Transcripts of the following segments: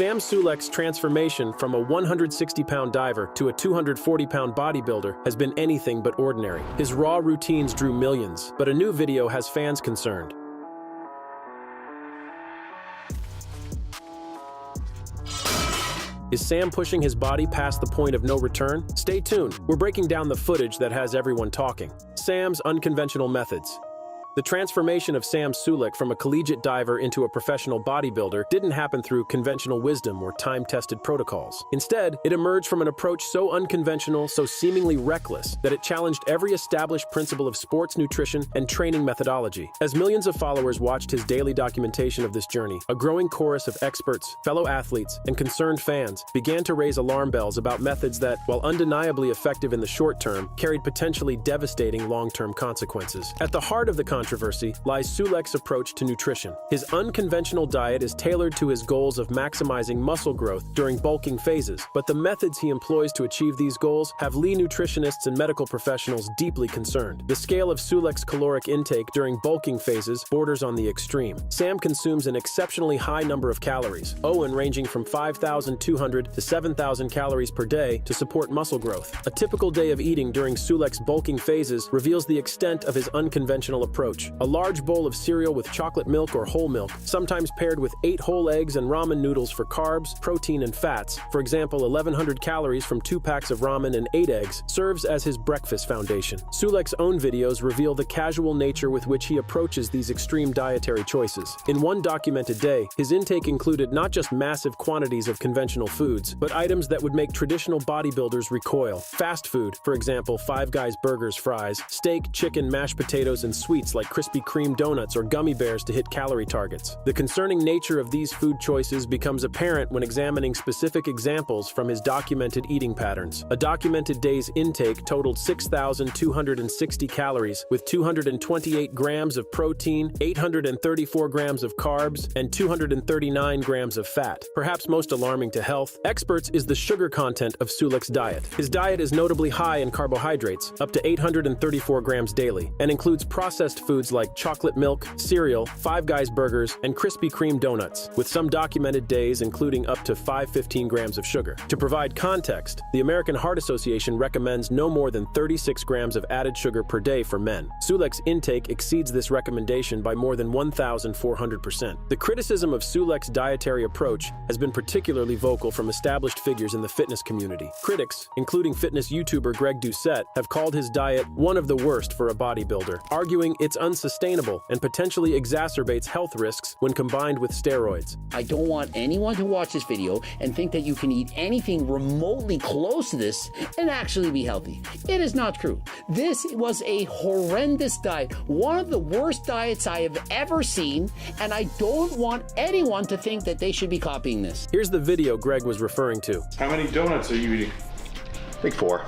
Sam Sulek's transformation from a 160-pound diver to a 240-pound bodybuilder has been anything but ordinary. His raw routines drew millions, but a new video has fans concerned. Is Sam pushing his body past the point of no return? Stay tuned. We're breaking down the footage that has everyone talking. Sam's unconventional methods. The transformation of Sam Sulek from a collegiate diver into a professional bodybuilder didn't happen through conventional wisdom or time-tested protocols. Instead, it emerged from an approach so unconventional, so seemingly reckless, that it challenged every established principle of sports nutrition and training methodology. As millions of followers watched his daily documentation of this journey, a growing chorus of experts, fellow athletes, and concerned fans began to raise alarm bells about methods that, while undeniably effective in the short term, carried potentially devastating long-term consequences. At the heart of the controversy lies Sulek's approach to nutrition. His unconventional diet is tailored to his goals of maximizing muscle growth during bulking phases, but the methods he employs to achieve these goals have lean nutritionists and medical professionals deeply concerned. The scale of Sulek's caloric intake during bulking phases borders on the extreme. Sam consumes an exceptionally high number of calories, often ranging from 5,200 to 7,000 calories per day to support muscle growth. A typical day of eating during Sulek's bulking phases reveals the extent of his unconventional approach. A large bowl of cereal with chocolate milk or whole milk, sometimes paired with 8 whole eggs and ramen noodles for carbs, protein, and fats. For example, 1,100 calories from 2 packs of ramen and 8 eggs serves as his breakfast foundation. Sulek's own videos reveal the casual nature with which he approaches these extreme dietary choices. In one documented day, his intake included not just massive quantities of conventional foods, but items that would make traditional bodybuilders recoil. Fast food, for example, Five Guys burgers, fries, steak, chicken, mashed potatoes, and sweets like Krispy Kreme donuts or gummy bears to hit calorie targets. The concerning nature of these food choices becomes apparent when examining specific examples from his documented eating patterns. A documented day's intake totaled 6,260 calories, with 228 grams of protein, 834 grams of carbs, and 239 grams of fat. Perhaps most alarming to health experts is the sugar content of Sulek's diet. His diet is notably high in carbohydrates, up to 834 grams daily, and includes processed foods like chocolate milk, cereal, Five Guys burgers, and Krispy Kreme donuts, with some documented days including up to 515 grams of sugar. To provide context, the American Heart Association recommends no more than 36 grams of added sugar per day for men. Sulek's intake exceeds this recommendation by more than 1,400%. The criticism of Sulek's dietary approach has been particularly vocal from established figures in the fitness community. Critics, including fitness YouTuber Greg Doucette, have called his diet one of the worst for a bodybuilder, arguing it's unsustainable and potentially exacerbates health risks when combined with steroids. I don't want anyone to watch this video and think that you can eat anything remotely close to this and actually be healthy. It is not true. This was a horrendous diet, one of the worst diets I have ever seen, and I don't want anyone to think that they should be copying this. Here's the video Greg was referring to. How many donuts are you eating? I think 4.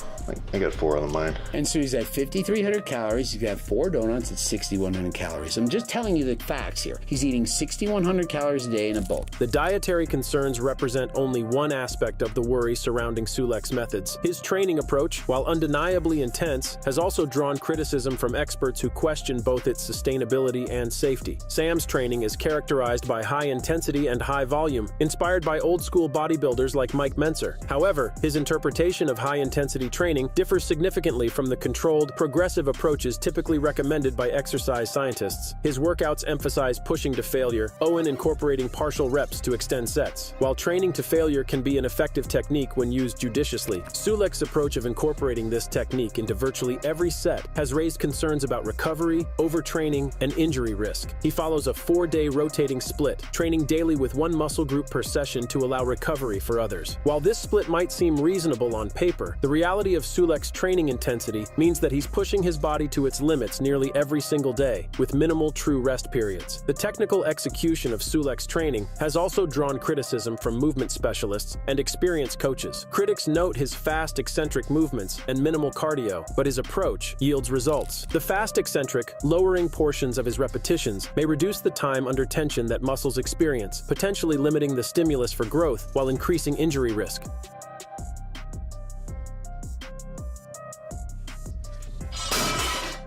I got 4 on mine. And so he's at 5,300 calories. If you have 4 donuts, it's 6,100 calories. I'm just telling you the facts here. He's eating 6,100 calories a day in a bulk. The dietary concerns represent only one aspect of the worry surrounding Sulek's methods. His training approach, while undeniably intense, has also drawn criticism from experts who question both its sustainability and safety. Sam's training is characterized by high intensity and high volume, inspired by old-school bodybuilders like Mike Mentzer. However, his interpretation of high-intensity training differs significantly from the controlled, progressive approaches typically recommended by exercise scientists. His workouts emphasize pushing to failure, often incorporating partial reps to extend sets. While training to failure can be an effective technique when used judiciously, Sulek's approach of incorporating this technique into virtually every set has raised concerns about recovery, overtraining, and injury risk. He follows a 4-day rotating split, training daily with one muscle group per session to allow recovery for others. While this split might seem reasonable on paper, the reality of Sulek's training intensity means that he's pushing his body to its limits nearly every single day, with minimal true rest periods. The technical execution of Sulek's training has also drawn criticism from movement specialists and experienced coaches. Critics note his fast, eccentric movements and minimal cardio, but his approach yields results. The fast eccentric, lowering portions of his repetitions may reduce the time under tension that muscles experience, potentially limiting the stimulus for growth while increasing injury risk.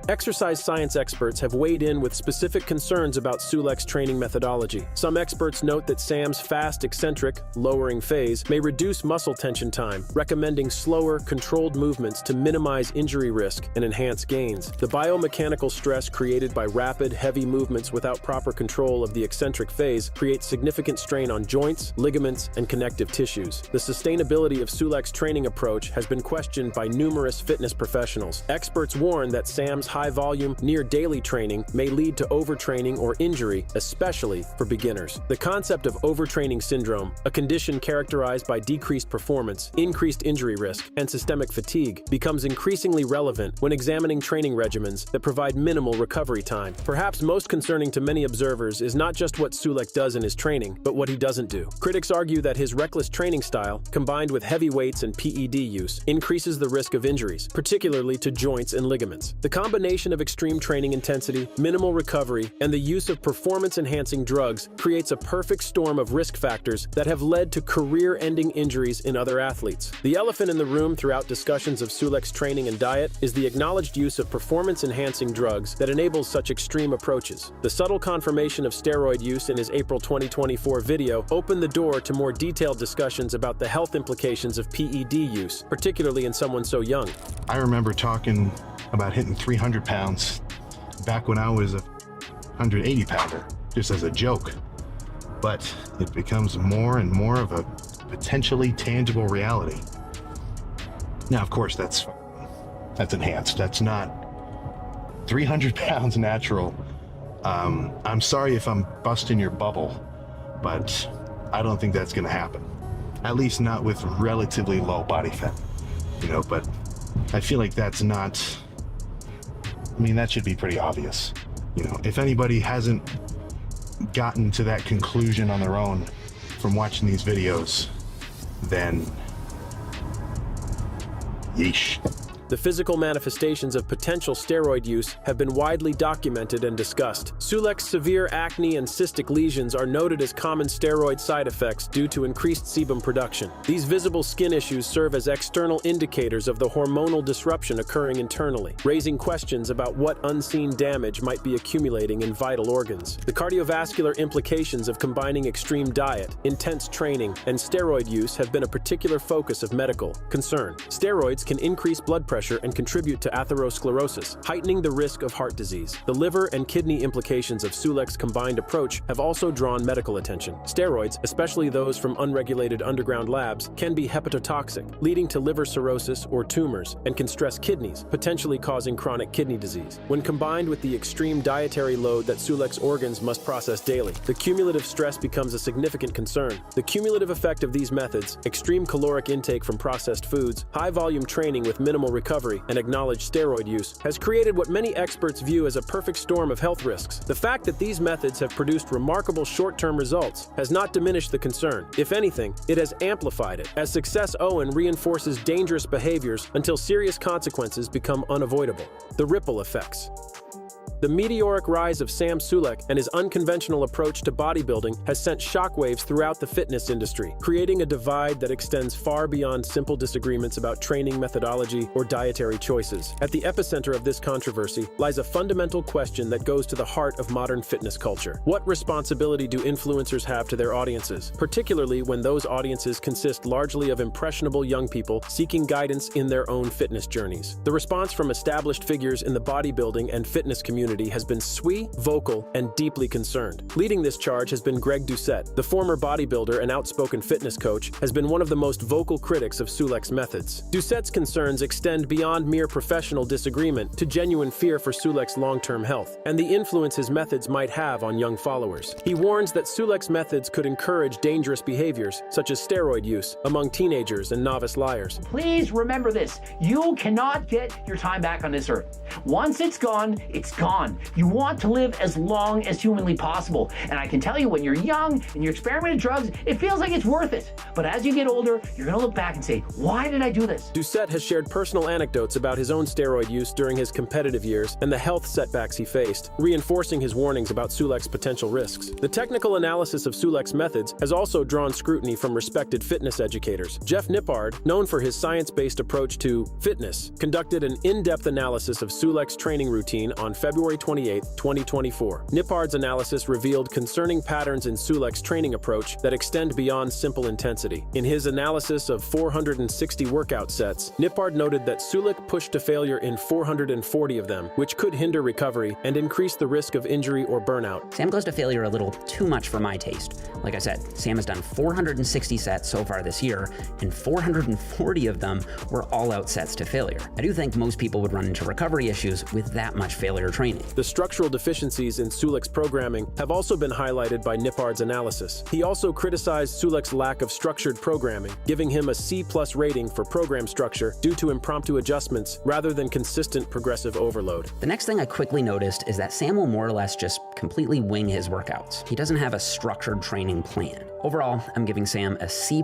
Exercise science experts have weighed in with specific concerns about Sulek's training methodology. Some experts note that Sam's fast, eccentric, lowering phase may reduce muscle tension time, recommending slower, controlled movements to minimize injury risk and enhance gains. The biomechanical stress created by rapid, heavy movements without proper control of the eccentric phase creates significant strain on joints, ligaments, and connective tissues. The sustainability of Sulek's training approach has been questioned by numerous fitness professionals. Experts warn that Sam's high-volume, near-daily training may lead to overtraining or injury, especially for beginners. The concept of overtraining syndrome, a condition characterized by decreased performance, increased injury risk, and systemic fatigue, becomes increasingly relevant when examining training regimens that provide minimal recovery time. Perhaps most concerning to many observers is not just what Sulek does in his training, but what he doesn't do. Critics argue that his reckless training style, combined with heavy weights and PED use, increases the risk of injuries, particularly to joints and ligaments. The combination of extreme training intensity, minimal recovery, and the use of performance-enhancing drugs creates a perfect storm of risk factors that have led to career-ending injuries in other athletes. The elephant in the room throughout discussions of Sulek's training and diet is the acknowledged use of performance-enhancing drugs that enables such extreme approaches. The subtle confirmation of steroid use in his April 2024 video opened the door to more detailed discussions about the health implications of PED use, particularly in someone so young. I remember talking about hitting 300 pounds back when I was a 180 pounder, just as a joke. But it becomes more and more of a potentially tangible reality. Now, of course, that's enhanced. That's not 300 pounds natural. I'm sorry if I'm busting your bubble, but I don't think that's gonna happen. At least not with relatively low body fat, but I feel like that's not, that should be pretty obvious. If anybody hasn't gotten to that conclusion on their own from watching these videos, then yeesh. The physical manifestations of potential steroid use have been widely documented and discussed. Sulek's severe acne and cystic lesions are noted as common steroid side effects due to increased sebum production. These visible skin issues serve as external indicators of the hormonal disruption occurring internally, raising questions about what unseen damage might be accumulating in vital organs. The cardiovascular implications of combining extreme diet, intense training, and steroid use have been a particular focus of medical concern. Steroids can increase blood pressure and contribute to atherosclerosis, heightening the risk of heart disease. The liver and kidney implications of Sulek's combined approach have also drawn medical attention. Steroids, especially those from unregulated underground labs, can be hepatotoxic, leading to liver cirrhosis or tumors, and can stress kidneys, potentially causing chronic kidney disease. When combined with the extreme dietary load that Sulek's organs must process daily, the cumulative stress becomes a significant concern. The cumulative effect of these methods, extreme caloric intake from processed foods, high-volume training with minimal recovery, and acknowledged steroid use, has created what many experts view as a perfect storm of health risks. The fact that these methods have produced remarkable short-term results has not diminished the concern. If anything, it has amplified it, as success reinforces dangerous behaviors until serious consequences become unavoidable. The ripple effects. The meteoric rise of Sam Sulek and his unconventional approach to bodybuilding has sent shockwaves throughout the fitness industry, creating a divide that extends far beyond simple disagreements about training methodology or dietary choices. At the epicenter of this controversy lies a fundamental question that goes to the heart of modern fitness culture. What responsibility do influencers have to their audiences, particularly when those audiences consist largely of impressionable young people seeking guidance in their own fitness journeys? The response from established figures in the bodybuilding and fitness community has been vocal, and deeply concerned. Leading this charge has been Greg Doucette. The former bodybuilder and outspoken fitness coach has been one of the most vocal critics of Sulek's methods. Doucette's concerns extend beyond mere professional disagreement to genuine fear for Sulek's long-term health and the influence his methods might have on young followers. He warns that Sulek's methods could encourage dangerous behaviors, such as steroid use, among teenagers and novice liars. Please remember this. You cannot get your time back on this earth. Once it's gone, it's gone. You want to live as long as humanly possible. And I can tell you, when you're young and you experiment with drugs, it feels like it's worth it. But as you get older, you're gonna look back and say, why did I do this? Doucette has shared personal anecdotes about his own steroid use during his competitive years and the health setbacks he faced, reinforcing his warnings about Sulek's potential risks. The technical analysis of Sulek's methods has also drawn scrutiny from respected fitness educators. Jeff Nippard, known for his science-based approach to fitness, conducted an in-depth analysis of Sulek's training routine on February 28, 2024. Nippard's analysis revealed concerning patterns in Sulek's training approach that extend beyond simple intensity. In his analysis of 460 workout sets, Nippard noted that Sulek pushed to failure in 440 of them, which could hinder recovery and increase the risk of injury or burnout. Sam goes to failure a little too much for my taste. Like I said, Sam has done 460 sets so far this year, and 440 of them were all-out sets to failure. I do think most people would run into recovery issues with that much failure training. The structural deficiencies in Sulek's programming have also been highlighted by Nippard's analysis. He also criticized Sulek's lack of structured programming, giving him a C+ rating for program structure due to impromptu adjustments rather than consistent progressive overload. The next thing I quickly noticed is that Sam will more or less just completely wing his workouts. He doesn't have a structured training plan. Overall, I'm giving Sam a C+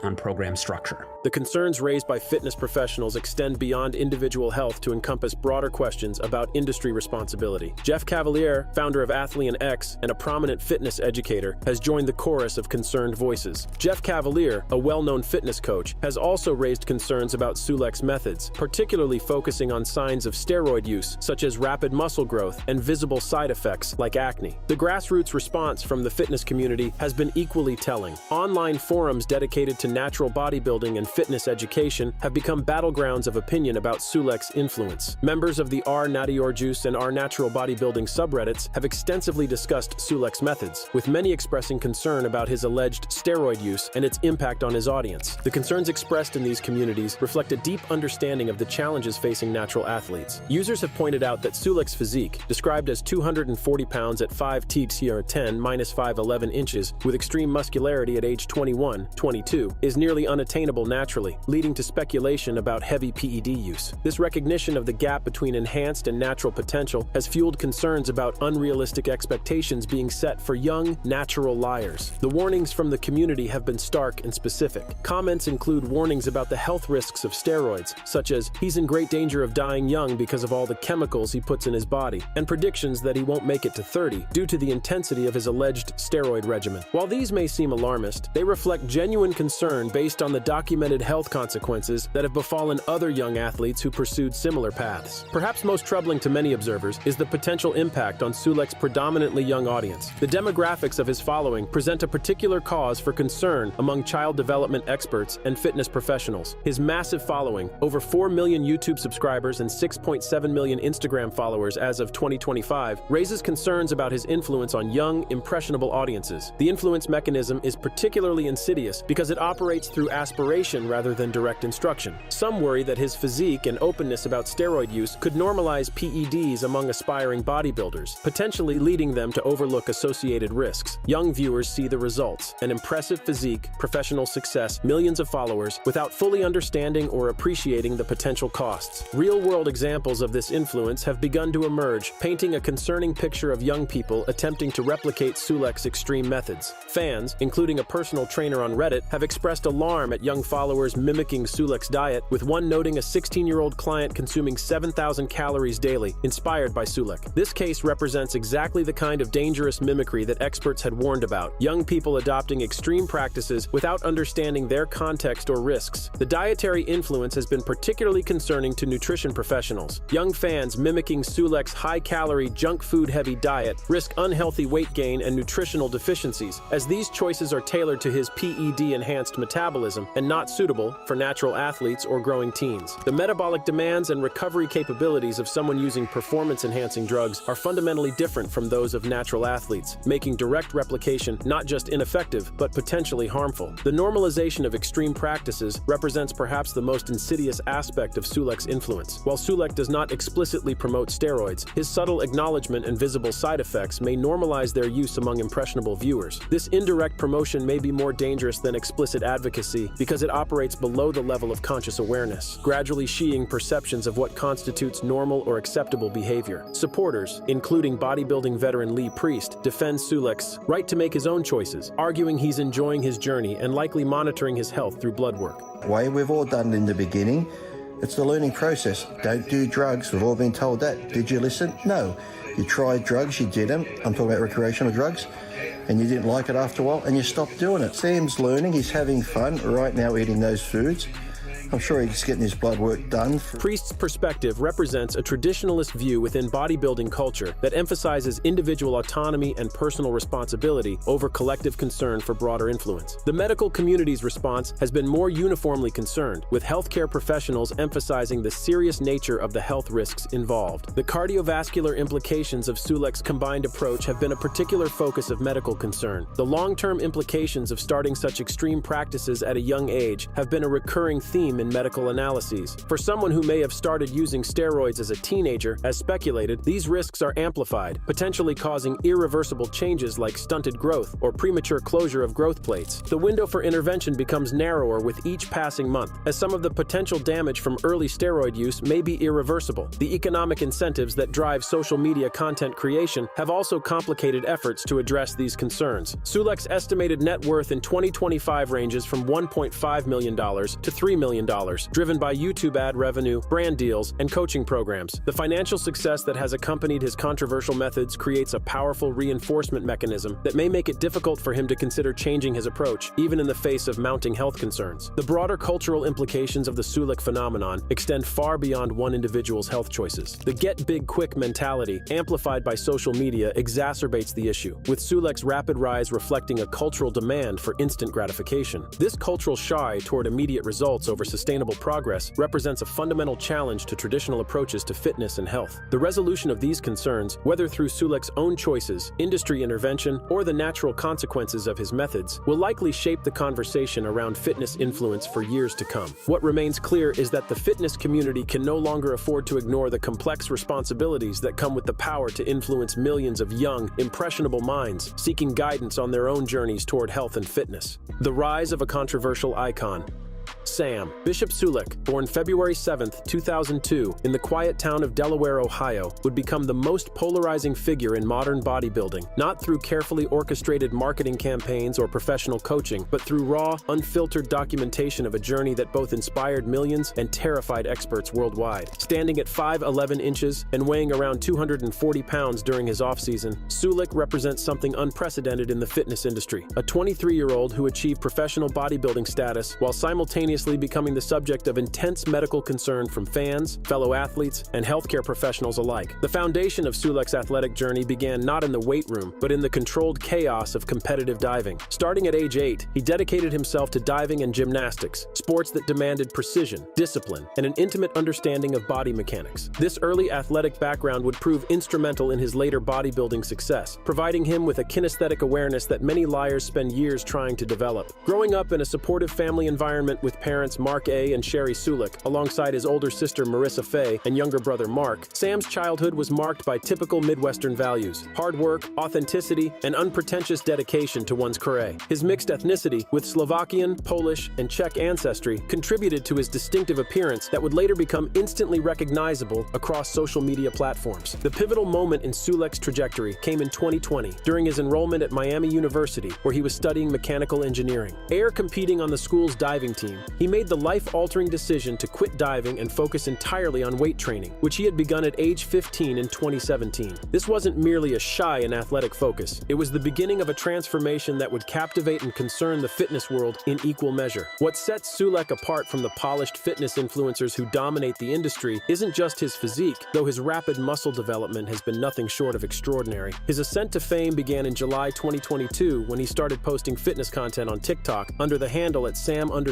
on program structure. The concerns raised by fitness professionals extend beyond individual health to encompass broader questions about industry responsibility. Jeff Cavaliere, founder of Athlean X and a prominent fitness educator, has joined the chorus of concerned voices. Jeff Cavaliere, a well-known fitness coach, has also raised concerns about Sulek's methods, particularly focusing on signs of steroid use, such as rapid muscle growth and visible side effects like acne. The grassroots response from the fitness community has been equally telling. Online forums dedicated to natural bodybuilding and fitness education have become battlegrounds of opinion about Sulek's influence. Members of the R Natior Juice and R Natural Bodybuilding subreddits have extensively discussed Sulek's methods, with many expressing concern about his alleged steroid use and its impact on his audience. The concerns expressed in these communities reflect a deep understanding of the challenges facing natural athletes. Users have pointed out that Sulek's physique, described as 240 pounds at 5 t/10 minus 5'11" inches, with extreme muscularity at age 21, 22, is nearly unattainable naturally, leading to speculation about heavy PED use. This recognition of the gap between enhanced and natural potential has fueled concerns about unrealistic expectations being set for young, natural liars. The warnings from the community have been stark and specific. Comments include warnings about the health risks of steroids, such as "he's in great danger of dying young because of all the chemicals he puts in his body," and predictions that he won't make it to 30 due to the intensity of his alleged steroid regimen. While these may seem alarmist, they reflect genuine concern based on the documented health consequences that have befallen other young athletes who pursued similar paths. Perhaps most troubling to many observers is the potential impact on Sulek's predominantly young audience. The demographics of his following present a particular cause for concern among child development experts and fitness professionals. His massive following, over 4 million YouTube subscribers and 6.7 million Instagram followers as of 2025, raises concerns about his influence on young, impressionable audiences. The influence mechanism is particularly insidious because it operates through aspiration rather than direct instruction. Some worry that his physique and openness about steroid use could normalize PEDs among aspiring bodybuilders, potentially leading them to overlook associated risks. Young viewers see the results: an impressive physique, professional success, millions of followers, without fully understanding or appreciating the potential costs. Real-world examples of this influence have begun to emerge, painting a concerning picture of young people attempting to replicate Sulek's extreme methods. Fans, including a personal trainer on Reddit, have expressed alarm at young followers mimicking Sulek's diet, with one noting a 16-year-old client consuming 7,000 calories daily, inspired by Sulek. This case represents exactly the kind of dangerous mimicry that experts had warned about: young people adopting extreme practices without understanding their context or risks. The dietary influence has been particularly concerning to nutrition professionals. Young fans mimicking Sulek's high-calorie, junk food-heavy diet risk unhealthy weight gain and nutritional deficiencies, as these choices are tailored to his PED-enhanced metabolism and not suitable for natural athletes or growing teens. The metabolic demands and recovery capabilities of someone using performance-enhancing drugs are fundamentally different from those of natural athletes, making direct replication not just ineffective, but potentially harmful. The normalization of extreme practices represents perhaps the most insidious aspect of Sulek's influence. While Sulek does not explicitly promote steroids, his subtle acknowledgement and visible side effects may normalize their use among impressionable viewers. This indirect indirect promotion may be more dangerous than explicit advocacy because it operates below the level of conscious awareness, gradually sheeting perceptions of what constitutes normal or acceptable behavior. Supporters, including bodybuilding veteran Lee Priest, defend Sulek's right to make his own choices, arguing he's enjoying his journey and likely monitoring his health through blood work. Way we've all done it in the beginning. It's the learning process. Don't do drugs. We've all been told that. Did you listen? No. You tried drugs, you did them. I'm talking about recreational drugs. And you didn't like it after a while, and you stopped doing it. Sam's learning. He's having fun right now eating those foods. I'm sure he's getting his blood work done. Priest's perspective represents a traditionalist view within bodybuilding culture that emphasizes individual autonomy and personal responsibility over collective concern for broader influence. The medical community's response has been more uniformly concerned, with healthcare professionals emphasizing the serious nature of the health risks involved. The cardiovascular implications of Sulek's combined approach have been a particular focus of medical concern. The long-term implications of starting such extreme practices at a young age have been a recurring theme in medical analyses. For someone who may have started using steroids as a teenager, as speculated, these risks are amplified, potentially causing irreversible changes like stunted growth or premature closure of growth plates. The window for intervention becomes narrower with each passing month, as some of the potential damage from early steroid use may be irreversible. The economic incentives that drive social media content creation have also complicated efforts to address these concerns. Sulek's estimated net worth in 2025 ranges from $1.5 million to $3 million, driven by YouTube ad revenue, brand deals, and coaching programs. The financial success that has accompanied his controversial methods creates a powerful reinforcement mechanism that may make it difficult for him to consider changing his approach, even in the face of mounting health concerns. The broader cultural implications of the Sulek phenomenon extend far beyond one individual's health choices. The get big quick mentality, amplified by social media, exacerbates the issue, with Sulek's rapid rise reflecting a cultural demand for instant gratification. This cultural shy toward immediate results over sustainable progress represents a fundamental challenge to traditional approaches to fitness and health. The resolution of these concerns, whether through Sulek's own choices, industry intervention, or the natural consequences of his methods, will likely shape the conversation around fitness influence for years to come. What remains clear is that the fitness community can no longer afford to ignore the complex responsibilities that come with the power to influence millions of young, impressionable minds seeking guidance on their own journeys toward health and fitness. The rise of a controversial icon. Sam. Bishop Sulek, born February 7, 2002, in the quiet town of Delaware, Ohio, would become the most polarizing figure in modern bodybuilding, not through carefully orchestrated marketing campaigns or professional coaching, but through raw, unfiltered documentation of a journey that both inspired millions and terrified experts worldwide. Standing at 5'11" inches and weighing around 240 pounds during his off-season, Sulek represents something unprecedented in the fitness industry. A 23-year-old who achieved professional bodybuilding status while simultaneously becoming the subject of intense medical concern from fans, fellow athletes, and healthcare professionals alike. The foundation of Sulek's athletic journey began not in the weight room, but in the controlled chaos of competitive diving. Starting at age 8, he dedicated himself to diving and gymnastics, sports that demanded precision, discipline, and an intimate understanding of body mechanics. This early athletic background would prove instrumental in his later bodybuilding success, providing him with a kinesthetic awareness that many liars spend years trying to develop. Growing up in a supportive family environment with parents Mark A. and Sherry Sulek, alongside his older sister Marissa Faye and younger brother Mark, Sam's childhood was marked by typical Midwestern values: hard work, authenticity, and unpretentious dedication to one's craft. His mixed ethnicity, with Slovakian, Polish, and Czech ancestry, contributed to his distinctive appearance that would later become instantly recognizable across social media platforms. The pivotal moment in Sulek's trajectory came in 2020, during his enrollment at Miami University, where he was studying mechanical engineering. Competing on the school's diving team, he made the life-altering decision to quit diving and focus entirely on weight training, which he had begun at age 15 in 2017. This wasn't merely a shy and athletic focus. It was the beginning of a transformation that would captivate and concern the fitness world in equal measure. What sets Sulek apart from the polished fitness influencers who dominate the industry isn't just his physique, though his rapid muscle development has been nothing short of extraordinary. His ascent to fame began in July 2022 when he started posting fitness content on TikTok under the handle at Sam_Sulek.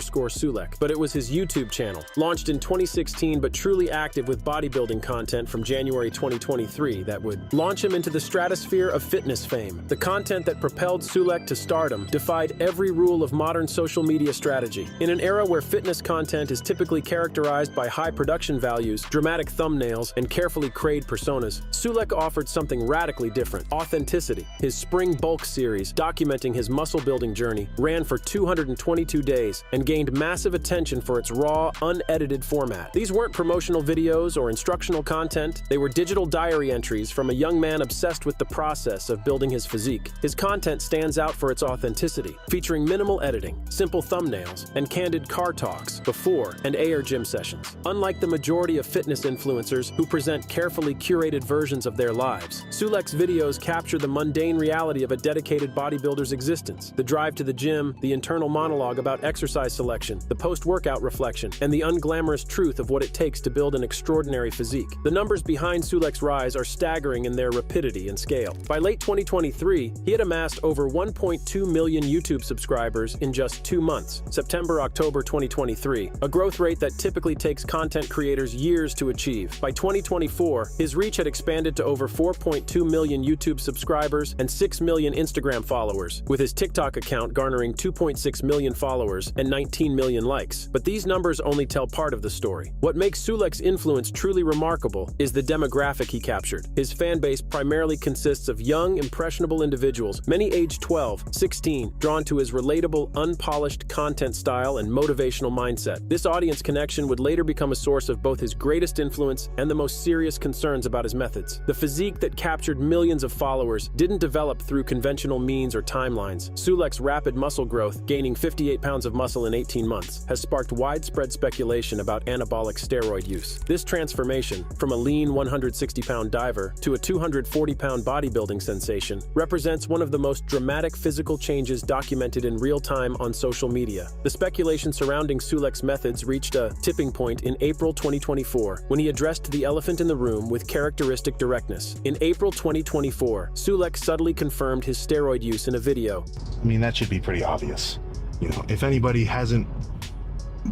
Sulek, but it was his YouTube channel, launched in 2016 but truly active with bodybuilding content from January 2023 that would launch him into the stratosphere of fitness fame. The content that propelled Sulek to stardom defied every rule of modern social media strategy. In an era where fitness content is typically characterized by high production values, dramatic thumbnails, and carefully created personas, Sulek offered something radically different: authenticity. His Spring Bulk series, documenting his muscle-building journey, ran for 222 days and gained massive attention for its raw, unedited format. These weren't promotional videos or instructional content, they were digital diary entries from a young man obsessed with the process of building his physique. His content stands out for its authenticity, featuring minimal editing, simple thumbnails, and candid car talks before and after gym sessions. Unlike the majority of fitness influencers who present carefully curated versions of their lives, Sulek's videos capture the mundane reality of a dedicated bodybuilder's existence: the drive to the gym, the internal monologue about exercise selection, the post-workout reflection, and the unglamorous truth of what it takes to build an extraordinary physique. The numbers behind Sulek's rise are staggering in their rapidity and scale. By late 2023, he had amassed over 1.2 million YouTube subscribers in just 2 months, September-October 2023, a growth rate that typically takes content creators years to achieve. By 2024, his reach had expanded to over 4.2 million YouTube subscribers and 6 million Instagram followers, with his TikTok account garnering 2.6 million followers and 19 million likes. But these numbers only tell part of the story. What makes Sulek's influence truly remarkable is the demographic he captured. His fan base primarily consists of young, impressionable individuals, many aged 12, 16, drawn to his relatable, unpolished content style and motivational mindset. This audience connection would later become a source of both his greatest influence and the most serious concerns about his methods. The physique that captured millions of followers didn't develop through conventional means or timelines. Sulek's rapid muscle growth, gaining 58 pounds of muscle in 18 months, has sparked widespread speculation about anabolic steroid use. This transformation, from a lean 160-pound diver to a 240-pound bodybuilding sensation, represents one of the most dramatic physical changes documented in real time on social media. The speculation surrounding Sulek's methods reached a tipping point in April 2024, when he addressed the elephant in the room with characteristic directness. In April 2024, Sulek subtly confirmed his steroid use in a video. I mean, that should be pretty obvious. You know, if anybody hasn't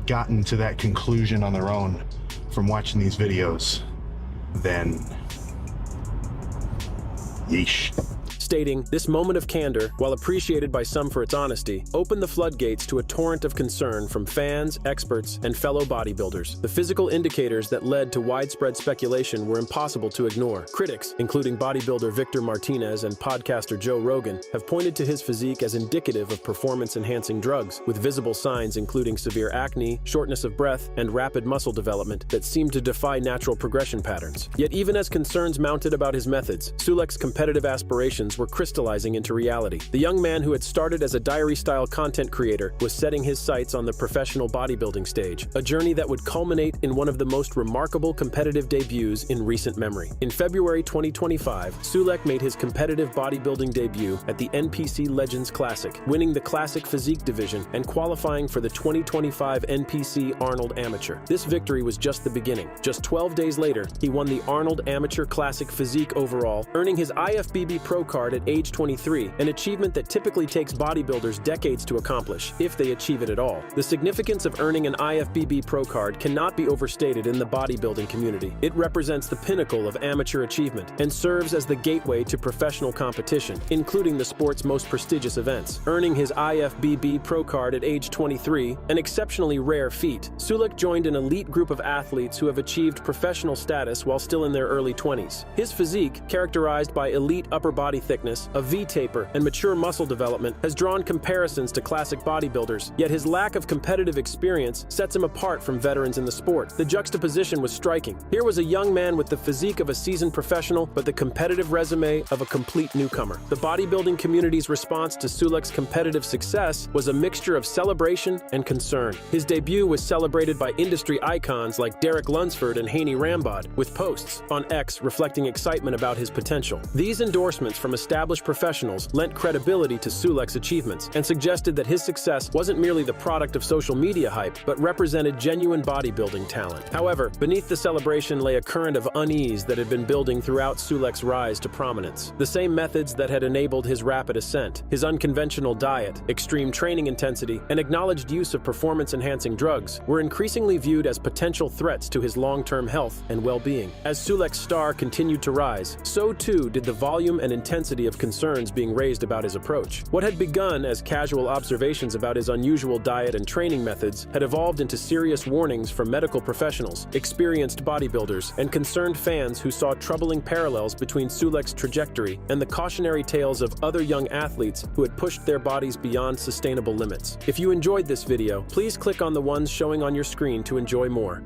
gotten to that conclusion on their own from watching these videos, then yeesh. Stating, "This moment of candor, while appreciated by some for its honesty, opened the floodgates to a torrent of concern from fans, experts, and fellow bodybuilders. The physical indicators that led to widespread speculation were impossible to ignore. Critics, including bodybuilder Victor Martinez and podcaster Joe Rogan, have pointed to his physique as indicative of performance-enhancing drugs, with visible signs including severe acne, shortness of breath, and rapid muscle development that seem to defy natural progression patterns. Yet even as concerns mounted about his methods, Sulek's competitive aspirations were crystallizing into reality. The young man who had started as a diary-style content creator was setting his sights on the professional bodybuilding stage, a journey that would culminate in one of the most remarkable competitive debuts in recent memory. In February 2025, Sulek made his competitive bodybuilding debut at the NPC Legends Classic, winning the Classic Physique division and qualifying for the 2025 NPC Arnold Amateur. This victory was just the beginning. Just 12 days later, he won the Arnold Amateur Classic Physique overall, earning his IFBB Pro card at age 23, an achievement that typically takes bodybuilders decades to accomplish, if they achieve it at all. The significance of earning an IFBB Pro card cannot be overstated in the bodybuilding community. It represents the pinnacle of amateur achievement and serves as the gateway to professional competition, including the sport's most prestigious events. Earning his IFBB Pro card at age 23, an exceptionally rare feat, Sulek joined an elite group of athletes who have achieved professional status while still in their early 20s. His physique, characterized by elite upper body thickness, a V-taper, and mature muscle development, has drawn comparisons to classic bodybuilders, yet his lack of competitive experience sets him apart from veterans in the sport. The juxtaposition was striking. Here was a young man with the physique of a seasoned professional, but the competitive resume of a complete newcomer. The bodybuilding community's response to Sulek's competitive success was a mixture of celebration and concern. His debut was celebrated by industry icons like Derek Lunsford and Haney Rambod, with posts on X reflecting excitement about his potential. These endorsements from established professionals lent credibility to Sulek's achievements and suggested that his success wasn't merely the product of social media hype, but represented genuine bodybuilding talent. However, beneath the celebration lay a current of unease that had been building throughout Sulek's rise to prominence. The same methods that had enabled his rapid ascent, his unconventional diet, extreme training intensity, and acknowledged use of performance-enhancing drugs, were increasingly viewed as potential threats to his long-term health and well-being. As Sulek's star continued to rise, so too did the volume and intensity of concerns being raised about his approach. What had begun as casual observations about his unusual diet and training methods had evolved into serious warnings from medical professionals, experienced bodybuilders, and concerned fans who saw troubling parallels between Sulek's trajectory and the cautionary tales of other young athletes who had pushed their bodies beyond sustainable limits. If you enjoyed this video, please click on the ones showing on your screen to enjoy more.